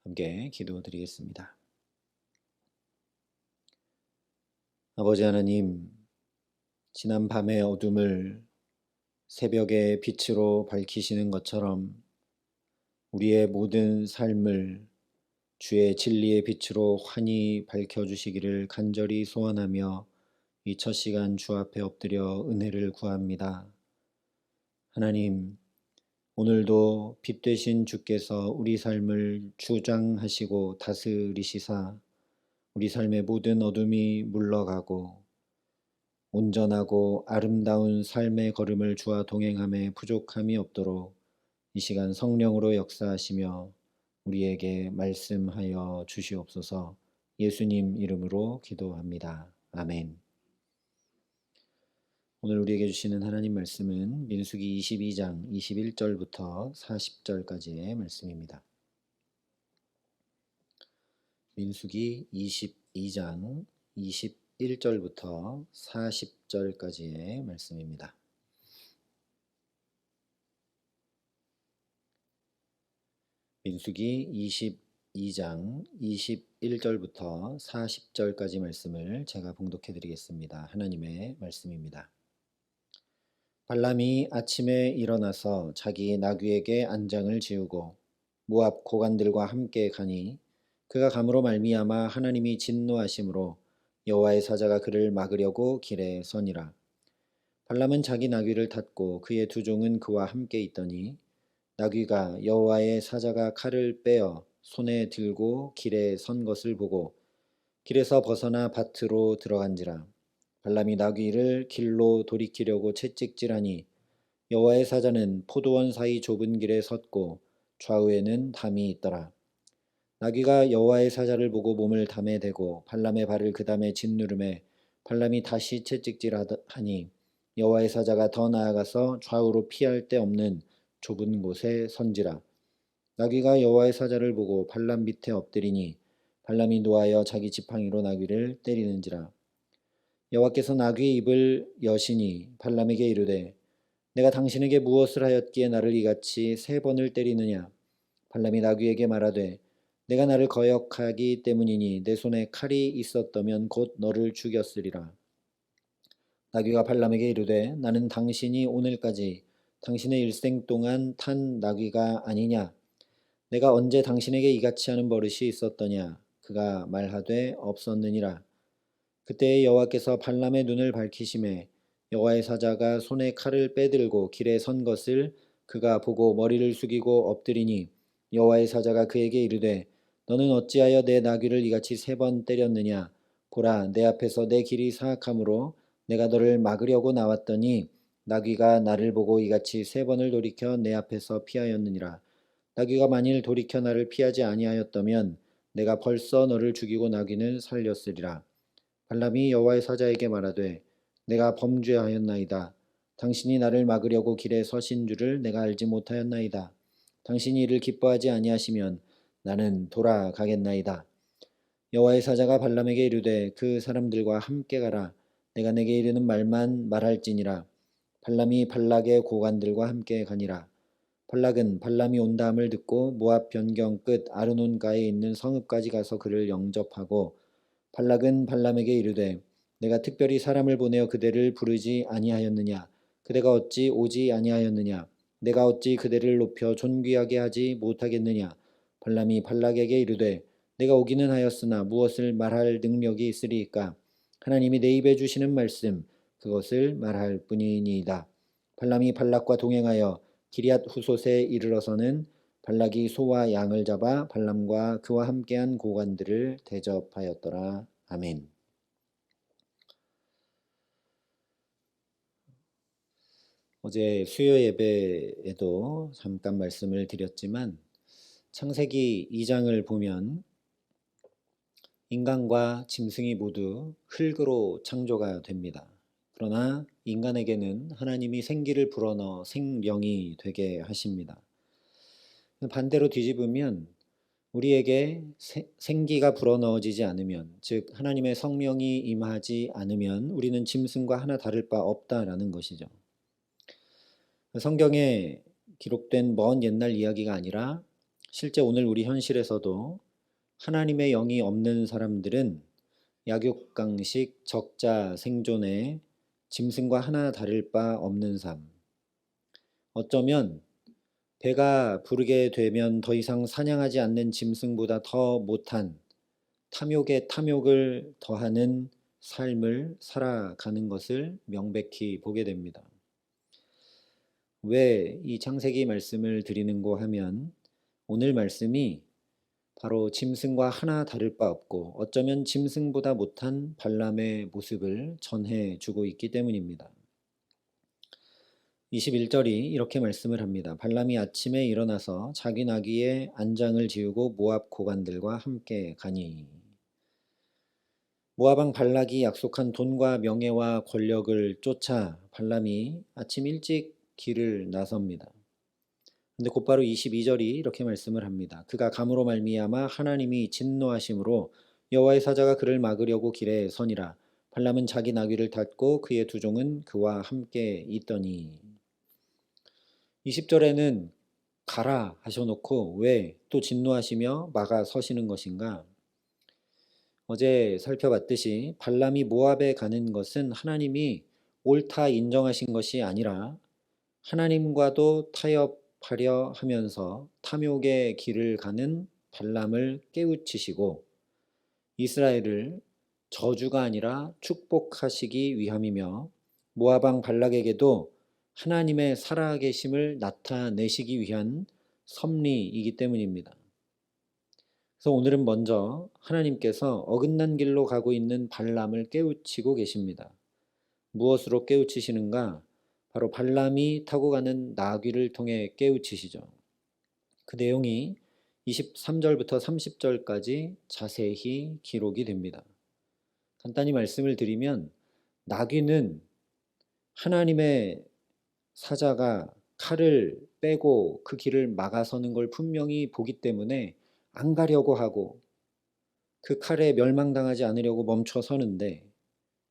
함께 기도드리겠습니다. 아버지 하나님, 지난 밤의 어둠을 새벽의 빛으로 밝히시는 것처럼 우리의 모든 삶을 주의 진리의 빛으로 환히 밝혀주시기를 간절히 소원하며 이 첫 시간 주 앞에 엎드려 은혜를 구합니다. 하나님, 오늘도 빛 되신 주께서 우리 삶을 주장하시고 다스리시사 우리 삶의 모든 어둠이 물러가고 온전하고 아름다운 삶의 걸음을 주와 동행함에 부족함이 없도록 이 시간 성령으로 역사하시며 우리에게 말씀하여 주시옵소서. 예수님 이름으로 기도합니다. 아멘. 오늘 우리에게 주시는 하나님 말씀은 민수기 22장 21절부터 40절까지의 말씀입니다. 민수기 22장 21절부터 40절까지의 말씀입니다. 민수기 22장 21절부터 40절까지 말씀을 제가 봉독해 드리겠습니다. 하나님의 말씀입니다. 발람이 아침에 일어나서 자기 나귀에게 안장을 지우고 모압 고관들과 함께 가니 그가 감으로 말미암아 하나님이 진노하심으로 여호와의 사자가 그를 막으려고 길에 서니라. 발람은 자기 나귀를 탔고 그의 두 종은 그와 함께 있더니 나귀가 여호와의 사자가 칼을 빼어 손에 들고 길에 선 것을 보고 길에서 벗어나 밭으로 들어간지라. 발람이 나귀를 길로 돌이키려고 채찍질하니 여호와의 사자는 포도원 사이 좁은 길에 섰고 좌우에는 담이 있더라. 나귀가 여호와의 사자를 보고 몸을 담에 대고 발람의 발을 그 담에 짓누르매 발람이 다시 채찍질하니 여호와의 사자가 더 나아가서 좌우로 피할 데 없는 좁은 곳에 선지라. 나귀가 여호와의 사자를 보고 발람 밑에 엎드리니 발람이 노하여 자기 지팡이로 나귀를 때리는지라. 여호와께서 나귀의 입을 여시니 발람에게 이르되 내가 당신에게 무엇을 하였기에 나를 이같이 3번을 때리느냐. 발람이 나귀에게 말하되 내가 나를 거역하기 때문이니 내 손에 칼이 있었더면 곧 너를 죽였으리라. 나귀가 발람에게 이르되 나는 당신이 오늘까지 당신의 일생 동안 탄 나귀가 아니냐. 내가 언제 당신에게 이같이 하는 버릇이 있었더냐. 그가 말하되 없었느니라. 그때 여호와께서 발람의 눈을 밝히심에 여호와의 사자가 손에 칼을 빼들고 길에 선 것을 그가 보고 머리를 숙이고 엎드리니 여호와의 사자가 그에게 이르되 너는 어찌하여 내 나귀를 이같이 3번 때렸느냐. 보라, 내 앞에서 내 길이 사악하므로 내가 너를 막으려고 나왔더니 나귀가 나를 보고 이같이 3번을 돌이켜 내 앞에서 피하였느니라. 나귀가 만일 돌이켜 나를 피하지 아니하였다면 내가 벌써 너를 죽이고 나귀는 살렸으리라. 발람이 여호와의 사자에게 말하되 내가 범죄하였나이다. 당신이 나를 막으려고 길에 서신 줄을 내가 알지 못하였나이다. 당신이 이를 기뻐하지 아니하시면 나는 돌아가겠나이다. 여호와의 사자가 발람에게 이르되 그 사람들과 함께 가라. 내가 내게 이르는 말만 말할지니라. 발람이 발락의 고관들과 함께 가니라. 발락은 발람이 온다함을 듣고 모압 변경 끝 아르논가에 있는 성읍까지 가서 그를 영접하고 발락은 발람에게 이르되 내가 특별히 사람을 보내어 그대를 부르지 아니하였느냐. 그대가 어찌 오지 아니하였느냐. 내가 어찌 그대를 높여 존귀하게 하지 못하겠느냐. 발람이 발락에게 이르되 내가 오기는 하였으나 무엇을 말할 능력이 있으리이까. 하나님이 내 입에 주시는 말씀 그것을 말할 뿐이니이다. 발람이 발락과 동행하여 기럇 후솥에 이르러서는 발락이 소와 양을 잡아 발람과 그와 함께한 고관들을 대접하였더라. 아멘. 어제 수요 예배에도 잠깐 말씀을 드렸지만 창세기 2장을 보면 인간과 짐승이 모두 흙으로 창조가 됩니다. 그러나 인간에게는 하나님이 생기를 불어넣어 생명이 되게 하십니다. 반대로 뒤집으면 우리에게 생기가 불어넣어지지 않으면, 즉 하나님의 성령이 임하지 않으면 우리는 짐승과 하나 다를 바 없다라는 것이죠. 성경에 기록된 먼 옛날 이야기가 아니라 실제 오늘 우리 현실에서도 하나님의 영이 없는 사람들은 약육강식 적자 생존에 짐승과 하나 다를 바 없는 삶. 어쩌면 배가 부르게 되면 더 이상 사냥하지 않는 짐승보다 더 못한 탐욕에 탐욕을 더하는 삶을 살아가는 것을 명백히 보게 됩니다. 왜 이 창세기 말씀을 드리는고 하면 오늘 말씀이 바로 짐승과 하나 다를 바 없고 어쩌면 짐승보다 못한 발람의 모습을 전해주고 있기 때문입니다. 21절이 이렇게 말씀을 합니다. 발람이 아침에 일어나서 자기 나귀의 안장을 지우고 모압 고관들과 함께 가니. 모압 왕 발락이 약속한 돈과 명예와 권력을 쫓아 발람이 아침 일찍 길을 나섭니다. 근데 곧바로 22절이 이렇게 말씀을 합니다. 그가 감으로 말미암아 하나님이 진노하심으로 여호와의 사자가 그를 막으려고 길에 서니라. 발람은 자기 나귀를 탔고 그의 두 종은 그와 함께 있더니. 20절에는 가라 하셔놓고 왜 또 진노하시며 막아 서시는 것인가? 어제 살펴봤듯이 발람이 모압에 가는 것은 하나님이 옳다 인정하신 것이 아니라 하나님과도 타협하려 하면서 탐욕의 길을 가는 발람을 깨우치시고 이스라엘을 저주가 아니라 축복하시기 위함이며 모압 왕 발락에게도 하나님의 살아계심을 나타내시기 위한 섭리이기 때문입니다. 그래서 오늘은 먼저 하나님께서 어긋난 길로 가고 있는 발람을 깨우치고 계십니다. 무엇으로 깨우치시는가? 바로 발람이 타고 가는 나귀를 통해 깨우치시죠. 그 내용이 23절부터 30절까지 자세히 기록이 됩니다. 간단히 말씀을 드리면 나귀는 하나님의 사자가 칼을 빼고 그 길을 막아서는 걸 분명히 보기 때문에 안 가려고 하고 그 칼에 멸망당하지 않으려고 멈춰 서는데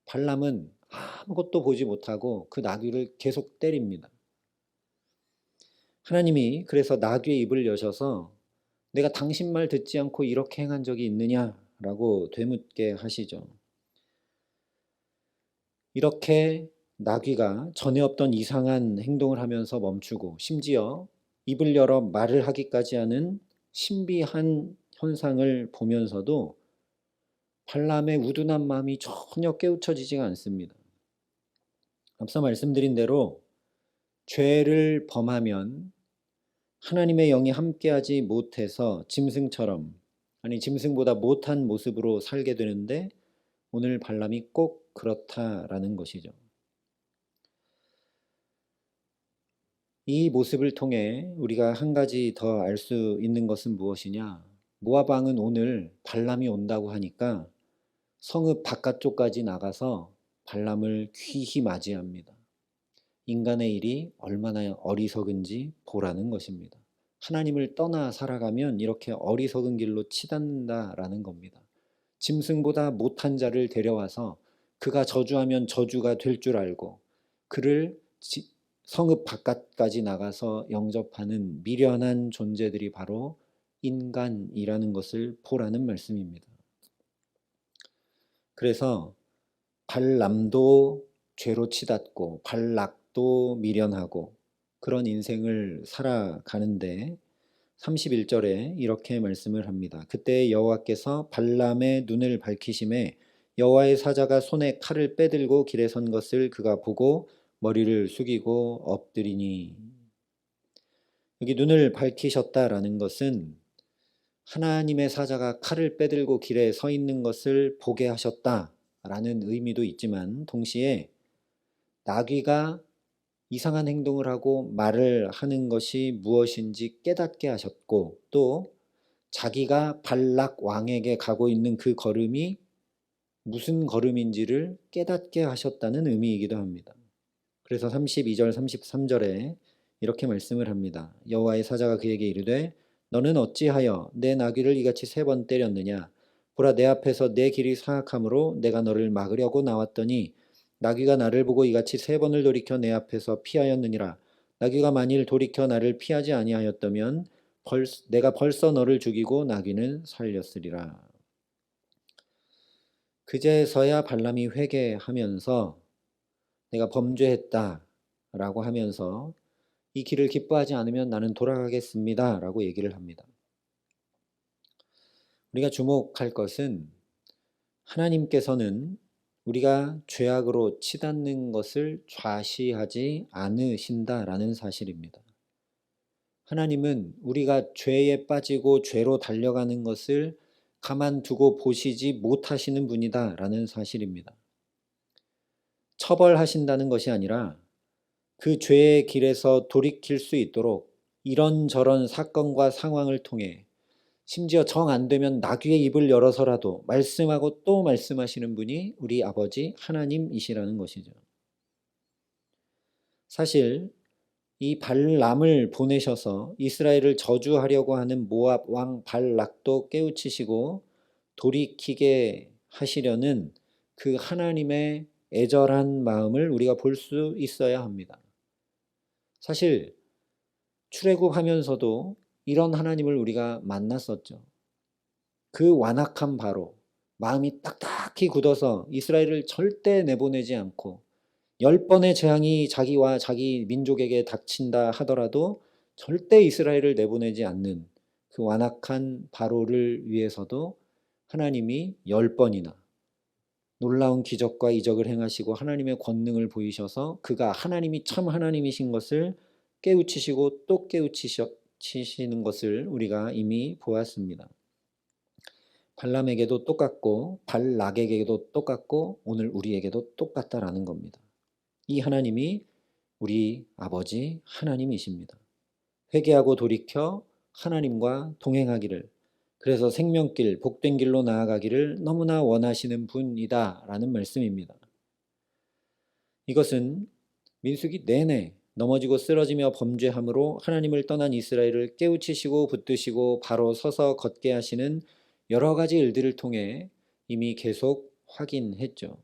발람은 아무것도 보지 못하고 그 나귀를 계속 때립니다. 하나님이 그래서 나귀의 입을 여셔서 내가 당신 말 듣지 않고 이렇게 행한 적이 있느냐라고 되묻게 하시죠. 이렇게 나귀가 전에 없던 이상한 행동을 하면서 멈추고 심지어 입을 열어 말을 하기까지 하는 신비한 현상을 보면서도 발람의 우둔한 마음이 전혀 깨우쳐지지가 않습니다. 앞서 말씀드린 대로 죄를 범하면 하나님의 영이 함께하지 못해서 짐승처럼 아니 짐승보다 못한 모습으로 살게 되는데 오늘 발람이 꼭 그렇다라는 것이죠. 이 모습을 통해 우리가 한 가지 더 알 수 있는 것은 무엇이냐? 모압 왕은 오늘 발람이 온다고 하니까 성읍 바깥쪽까지 나가서 발람을 귀히 맞이합니다. 인간의 일이 얼마나 어리석은지 보라는 것입니다. 하나님을 떠나 살아가면 이렇게 어리석은 길로 치닫는다라는 겁니다. 짐승보다 못한 자를 데려와서 그가 저주하면 저주가 될 줄 알고 그를 성읍 바깥까지 나가서 영접하는 미련한 존재들이 바로 인간이라는 것을 보라는 말씀입니다. 그래서 발람도 죄로 치닫고 발락도 미련하고 그런 인생을 살아가는데 31절에 이렇게 말씀을 합니다. 그때 여호와께서 발람의 눈을 밝히심에 여호와의 사자가 손에 칼을 빼들고 길에 선 것을 그가 보고 머리를 숙이고 엎드리니. 여기 눈을 밝히셨다라는 것은 하나님의 사자가 칼을 빼들고 길에 서 있는 것을 보게 하셨다라는 의미도 있지만 동시에 나귀가 이상한 행동을 하고 말을 하는 것이 무엇인지 깨닫게 하셨고 또 자기가 발락 왕에게 가고 있는 그 걸음이 무슨 걸음인지를 깨닫게 하셨다는 의미이기도 합니다. 그래서 32절 33절에 이렇게 말씀을 합니다. 여호와의 사자가 그에게 이르되 너는 어찌하여 내 나귀를 이같이 3번 때렸느냐? 보라 내 앞에서 내 길이 사악함으로 내가 너를 막으려고 나왔더니 나귀가 나를 보고 이같이 3번을 돌이켜 내 앞에서 피하였느니라. 나귀가 만일 돌이켜 나를 피하지 아니하였다면 내가 벌써 너를 죽이고 나귀는 살렸으리라. 그제서야 발람이 회개하면서 내가 범죄했다라고 하면서 이 길을 기뻐하지 않으면 나는 돌아가겠습니다라고 얘기를 합니다. 우리가 주목할 것은 하나님께서는 우리가 죄악으로 치닫는 것을 좌시하지 않으신다라는 사실입니다. 하나님은 우리가 죄에 빠지고 죄로 달려가는 것을 가만두고 보시지 못하시는 분이다라는 사실입니다. 처벌하신다는 것이 아니라 그 죄의 길에서 돌이킬 수 있도록 이런저런 사건과 상황을 통해 심지어 정 안 되면 나귀의 입을 열어서라도 말씀하고 또 말씀하시는 분이 우리 아버지 하나님이시라는 것이죠. 사실 이 발람을 보내셔서 이스라엘을 저주하려고 하는 모압 왕 발락도 깨우치시고 돌이키게 하시려는 그 하나님의 애절한 마음을 우리가 볼 수 있어야 합니다. 사실 출애굽하면서도 이런 하나님을 우리가 만났었죠. 그 완악한 바로 마음이 딱딱히 굳어서 이스라엘을 절대 내보내지 않고 10번의 재앙이 자기와 자기 민족에게 닥친다 하더라도 절대 이스라엘을 내보내지 않는 그 완악한 바로를 위해서도 하나님이 10번이나 놀라운 기적과 이적을 행하시고 하나님의 권능을 보이셔서 그가 하나님이 참 하나님이신 것을 깨우치시고 또 깨우치시는 것을 우리가 이미 보았습니다. 발람에게도 똑같고 발락에게도 똑같고 오늘 우리에게도 똑같다라는 겁니다. 이 하나님이 우리 아버지 하나님이십니다. 회개하고 돌이켜 하나님과 동행하기를, 그래서 생명길, 복된 길로 나아가기를 너무나 원하시는 분이다라는 말씀입니다. 이것은 민수기 내내 넘어지고 쓰러지며 범죄함으로 하나님을 떠난 이스라엘을 깨우치시고 붙드시고 바로 서서 걷게 하시는 여러 가지 일들을 통해 이미 계속 확인했죠.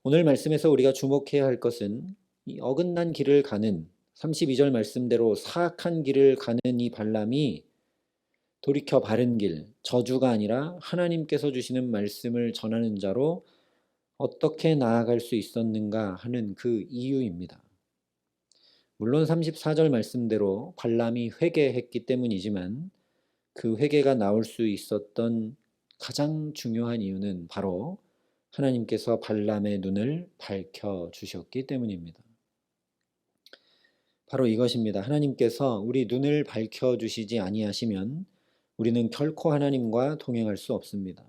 오늘 말씀에서 우리가 주목해야 할 것은 이 어긋난 길을 가는 32절 말씀대로 사악한 길을 가는 이 발람이 돌이켜 바른 길, 저주가 아니라 하나님께서 주시는 말씀을 전하는 자로 어떻게 나아갈 수 있었는가 하는 그 이유입니다. 물론 34절 말씀대로 발람이 회개했기 때문이지만 그 회개가 나올 수 있었던 가장 중요한 이유는 바로 하나님께서 발람의 눈을 밝혀주셨기 때문입니다. 바로 이것입니다. 하나님께서 우리 눈을 밝혀주시지 아니하시면 우리는 결코 하나님과 동행할 수 없습니다.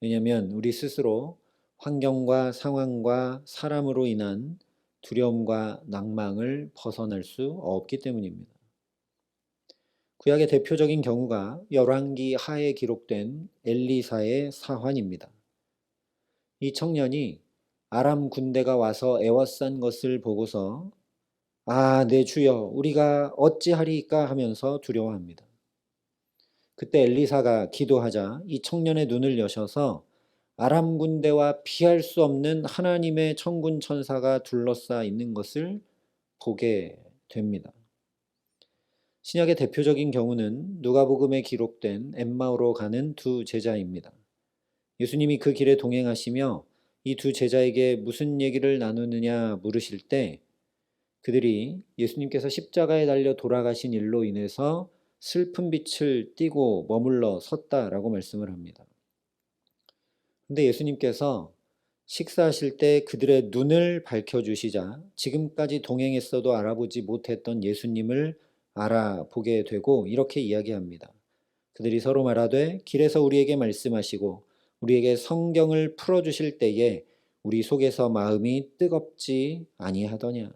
왜냐하면 우리 스스로 환경과 상황과 사람으로 인한 두려움과 낭망을 벗어날 수 없기 때문입니다. 구약의 대표적인 경우가 열왕기 하에 기록된 엘리사의 사환입니다. 이 청년이 아람 군대가 와서 애워싼 것을 보고서 내 주여 우리가 어찌하리까 하면서 두려워합니다. 그때 엘리사가 기도하자 이 청년의 눈을 여셔서 아람 군대와 피할 수 없는 하나님의 천군 천사가 둘러싸 있는 것을 보게 됩니다. 신약의 대표적인 경우는 누가복음에 기록된 엠마오로 가는 두 제자입니다. 예수님이 그 길에 동행하시며 이 두 제자에게 무슨 얘기를 나누느냐 물으실 때 그들이 예수님께서 십자가에 달려 돌아가신 일로 인해서 슬픈 빛을 띠고 머물러 섰다라고 말씀을 합니다. 근데 예수님께서 식사하실 때 그들의 눈을 밝혀주시자 지금까지 동행했어도 알아보지 못했던 예수님을 알아보게 되고 이렇게 이야기합니다. 그들이 서로 말하되 길에서 우리에게 말씀하시고 우리에게 성경을 풀어주실 때에 우리 속에서 마음이 뜨겁지 아니하더냐.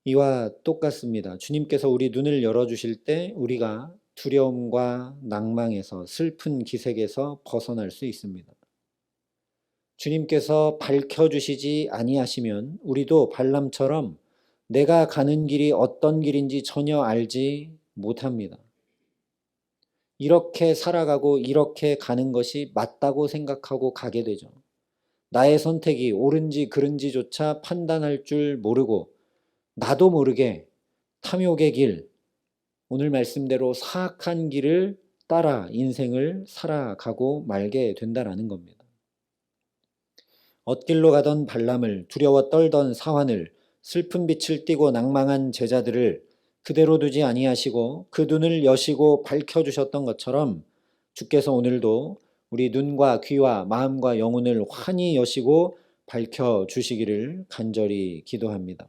이와 똑같습니다. 주님께서 우리 눈을 열어주실 때 우리가 두려움과 낭망에서 슬픈 기색에서 벗어날 수 있습니다. 주님께서 밝혀주시지 아니하시면 우리도 발람처럼 내가 가는 길이 어떤 길인지 전혀 알지 못합니다. 이렇게 살아가고 이렇게 가는 것이 맞다고 생각하고 가게 되죠. 나의 선택이 옳은지 그른지조차 판단할 줄 모르고 나도 모르게 탐욕의 길, 오늘 말씀대로 사악한 길을 따라 인생을 살아가고 말게 된다라는 겁니다. 엇길로 가던 발람을, 두려워 떨던 사환을, 슬픈 빛을 띠고 낭망한 제자들을 그대로 두지 아니하시고 그 눈을 여시고 밝혀주셨던 것처럼 주께서 오늘도 우리 눈과 귀와 마음과 영혼을 환히 여시고 밝혀주시기를 간절히 기도합니다.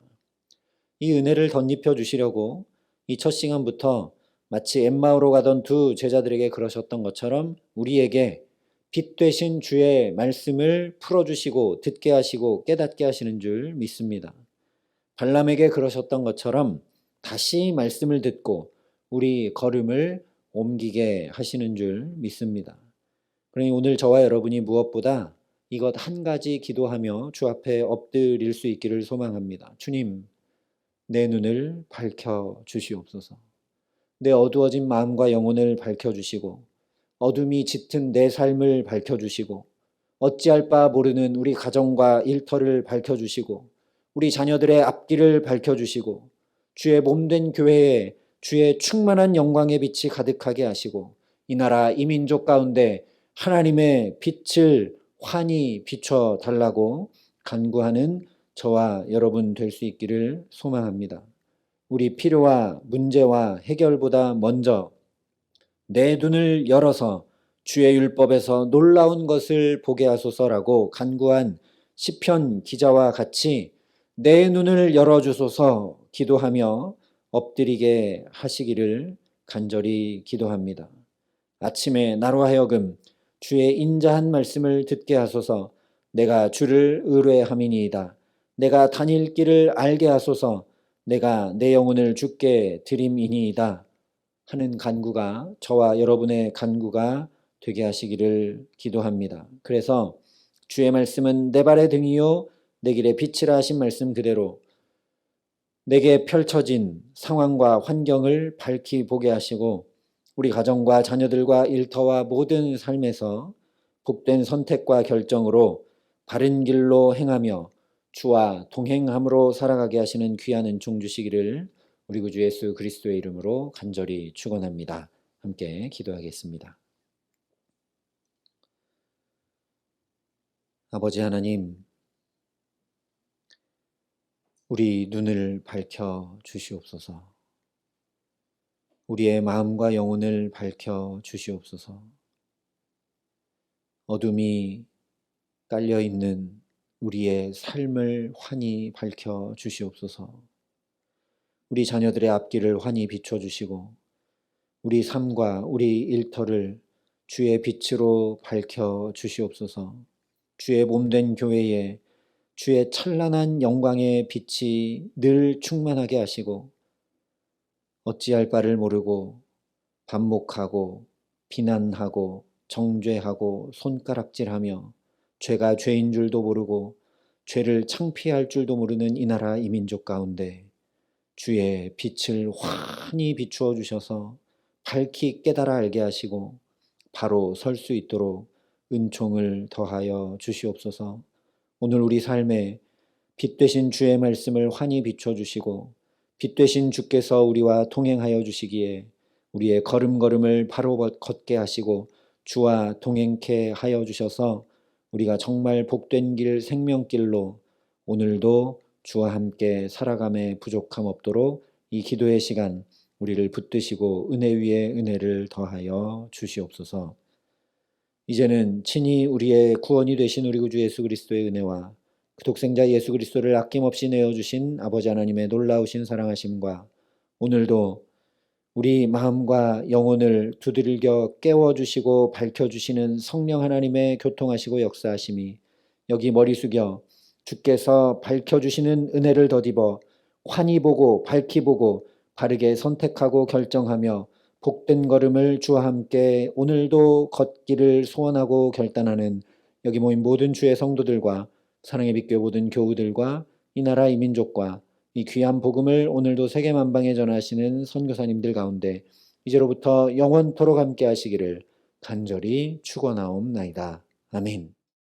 이 은혜를 덧입혀 주시려고 이 첫 시간부터 마치 엠마오로 가던 두 제자들에게 그러셨던 것처럼 우리에게 빛 되신 주의 말씀을 풀어주시고 듣게 하시고 깨닫게 하시는 줄 믿습니다. 발람에게 그러셨던 것처럼 다시 말씀을 듣고 우리 걸음을 옮기게 하시는 줄 믿습니다. 그러니 오늘 저와 여러분이 무엇보다 이것 한 가지 기도하며 주 앞에 엎드릴 수 있기를 소망합니다. 주님, 내 눈을 밝혀 주시옵소서. 내 어두워진 마음과 영혼을 밝혀 주시고 어둠이 짙은 내 삶을 밝혀주시고 어찌할 바 모르는 우리 가정과 일터를 밝혀주시고 우리 자녀들의 앞길을 밝혀주시고 주의 몸된 교회에 주의 충만한 영광의 빛이 가득하게 하시고 이 나라 이 민족 가운데 하나님의 빛을 환히 비춰달라고 간구하는 저와 여러분 될 수 있기를 소망합니다. 우리 필요와 문제와 해결보다 먼저 내 눈을 열어서 주의 율법에서 놀라운 것을 보게 하소서라고 간구한 시편 기자와 같이 내 눈을 열어주소서 기도하며 엎드리게 하시기를 간절히 기도합니다. 아침에 나로 하여금 주의 인자한 말씀을 듣게 하소서. 내가 주를 의뢰함이니이다. 내가 다닐 길을 알게 하소서. 내가 내 영혼을 주께 드림이니이다 하는 간구가 저와 여러분의 간구가 되게 하시기를 기도합니다. 그래서 주의 말씀은 내 발의 등이요 내 길의 빛이라 하신 말씀 그대로 내게 펼쳐진 상황과 환경을 밝히 보게 하시고 우리 가정과 자녀들과 일터와 모든 삶에서 복된 선택과 결정으로 바른 길로 행하며 주와 동행함으로 살아가게 하시는 귀한 은총 주시기를 우리 구주 예수 그리스도의 이름으로 간절히 축원합니다. 함께 기도하겠습니다. 아버지 하나님, 우리 눈을 밝혀 주시옵소서. 우리의 마음과 영혼을 밝혀 주시옵소서. 어둠이 깔려 있는 우리의 삶을 환히 밝혀 주시옵소서. 우리 자녀들의 앞길을 환히 비춰주시고 우리 삶과 우리 일터를 주의 빛으로 밝혀 주시옵소서. 주의 몸된 교회에 주의 찬란한 영광의 빛이 늘 충만하게 하시고 어찌할 바를 모르고 반목하고 비난하고 정죄하고 손가락질하며 죄가 죄인 줄도 모르고 죄를 창피할 줄도 모르는 이 나라 이 민족 가운데 주의 빛을 환히 비추어 주셔서 밝히 깨달아 알게 하시고 바로 설 수 있도록 은총을 더하여 주시옵소서. 오늘 우리 삶에 빛 되신 주의 말씀을 환히 비춰 주시고 빛 되신 주께서 우리와 동행하여 주시기에 우리의 걸음걸음을 바로 걷게 하시고 주와 동행케 하여 주셔서 우리가 정말 복된 길 생명길로 오늘도 주와 함께 살아감에 부족함 없도록 이 기도의 시간 우리를 붙드시고 은혜 위에 은혜를 더하여 주시옵소서. 이제는 친히 우리의 구원이 되신 우리 구주 예수 그리스도의 은혜와 그 독생자 예수 그리스도를 아낌없이 내어주신 아버지 하나님의 놀라우신 사랑하심과 오늘도 우리 마음과 영혼을 두들겨 깨워주시고 밝혀주시는 성령 하나님의 교통하시고 역사하심이 여기 머리 숙여 주께서 밝혀주시는 은혜를 덧입어 환히 보고 밝히 보고 바르게 선택하고 결정하며 복된 걸음을 주와 함께 오늘도 걷기를 소원하고 결단하는 여기 모인 모든 주의 성도들과 사랑의 빛교회 모든 교우들과 이 나라 이 민족과 이 귀한 복음을 오늘도 세계만방에 전하시는 선교사님들 가운데 이제로부터 영원토록 함께 하시기를 간절히 축원하옵나이다. 아멘.